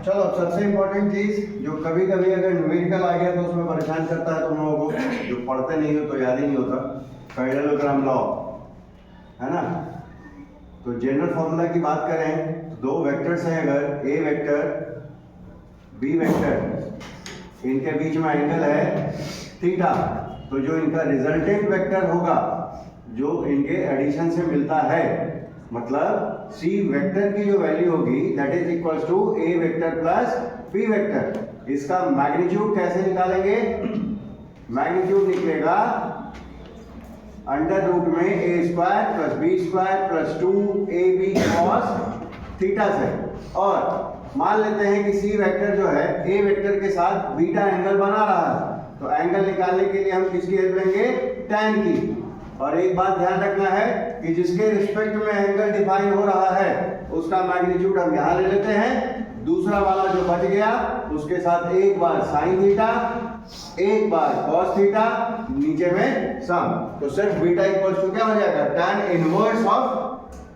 चलो सबसे इम्पोर्टेंट चीज जो कभी कभी अगर न्यूमेरिकल आ गया तो उसमें परेशान करता है तुम लोगों को, जो पढ़ते नहीं हो तो याद ही नहीं होता, पैरेललोग्राम लॉ है ना। तो जनरल फॉर्मूला की बात करें तो दो वेक्टर्स हैं, अगर ए वेक्टर बी वेक्टर, इनके बीच में एंगल है थीटा, तो जो इनका रिजल्टेंट वेक्टर होगा जो इनके एडिशन से मिलता है, मतलब सी वेक्टर की जो वैल्यू होगी that is equals to A vector plus B vector. इसका मैग्नीट्यूड कैसे निकालेंगे? मैग्नीट्यूड निकलेगा अंडर रूट में A square plus B square plus 2ab cos theta से। और मान लेते हैं कि सी वेक्टर जो है ए वेक्टर के साथ बीटा एंगल बना रहा है, तो एंगल निकालने के लिए हम किसकी हेल्प लेंगे? tan की। और एक बात ध्यान रखना है कि जिसके रिस्पेक्ट में एंगल डिफाइन हो रहा है उसका मैग्नीट्यूड हम यहाँ ले लेते हैं, दूसरा वाला जो बच गया उसके साथ एक बार साइन थीटा एक बार cos थीटा, नीचे में सम, तो सिर्फ बीटा इक्वल्स टू क्या हो जाएगा? tan inverse of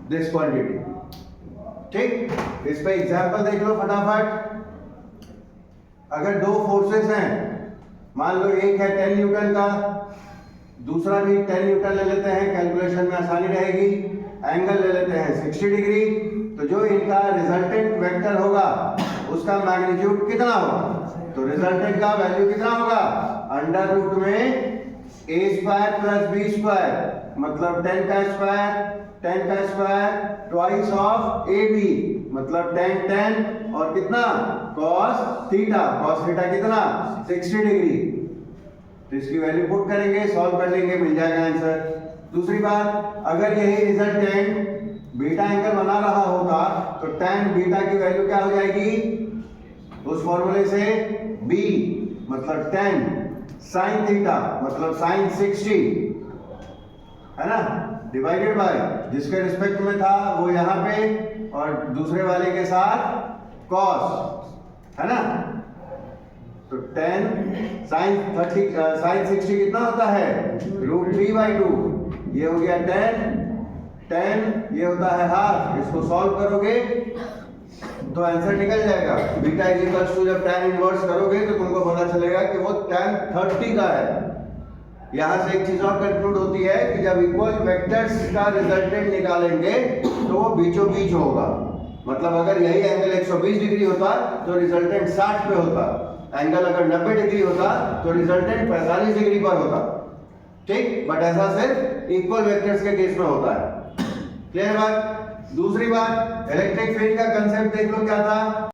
this quantity. ठीक, इस पे एग्जांपल देख लो फटाफट। अगर दो फोर्सेस हैं, मान लो एक है 10 न्यूटन का, दूसरा भी 10 न्यूटन ले लेते हैं, कैलकुलेशन में आसानी रहेगी। एंगल ले लेते हैं 60 डिग्री, तो जो इनका रिजल्टेंट वेक्टर होगा उसका मैग्नीट्यूड कितना होगा? तो रिजल्टेंट का वैल्यू कितना होगा? अंडर रूट में a square plus B square, मतलब 10 का स्क्वायर ट्वाइस ऑफ ab, मतलब 10 और कितना cos थीटा कितना 60 डिग्री। तो इसकी वैल्यू पुट करेंगे, सॉल्व कर लेंगे, मिल जाएगा आंसर। दूसरी बात, अगर यही रिजल्टेंट बीटा एंगल बना रहा होगा तो tan बीटा की वैल्यू क्या हो जाएगी? उस फॉर्मूले से b मतलब 10 sin थीटा मतलब sin 60 है ना, डिवाइडेड बाय जिसके रिस्पेक्ट में था वो यहाँ पे और दूसरे वाले के साथ cos है ना। तो 10 sin 60 कितना होता है? √3/2। ये हो गया 10 ये होता है हाफ। इसको सॉल्व करोगे तो आंसर निकल जाएगा। बीटा इज इक्वल्स टू जब tan इनवर्स करोगे तो तुमको पता चलेगा कि वो tan 30 का है। यहां से एक चीज और कंक्लूड होती है कि जब इक्वल वेक्टर्स का रिजल्टेंट निकालेंगे तो वो बीचों बीच होगा, मतलब अगर यही एंगल 120 डिग्री होता तो रिजल्टेंट 60 पे होता, एंगल अगर 90 डिग्री होता तो रिजल्टेंट 45 डिग्री पर होता। ठीक, बट ऐसा सिर्फ इक्वल वेक्टर्स के केस में होता है। क्लियर बात? दूसरी बात, इलेक्ट्रिक फील्ड का कंसेप्ट देख लो क्या था।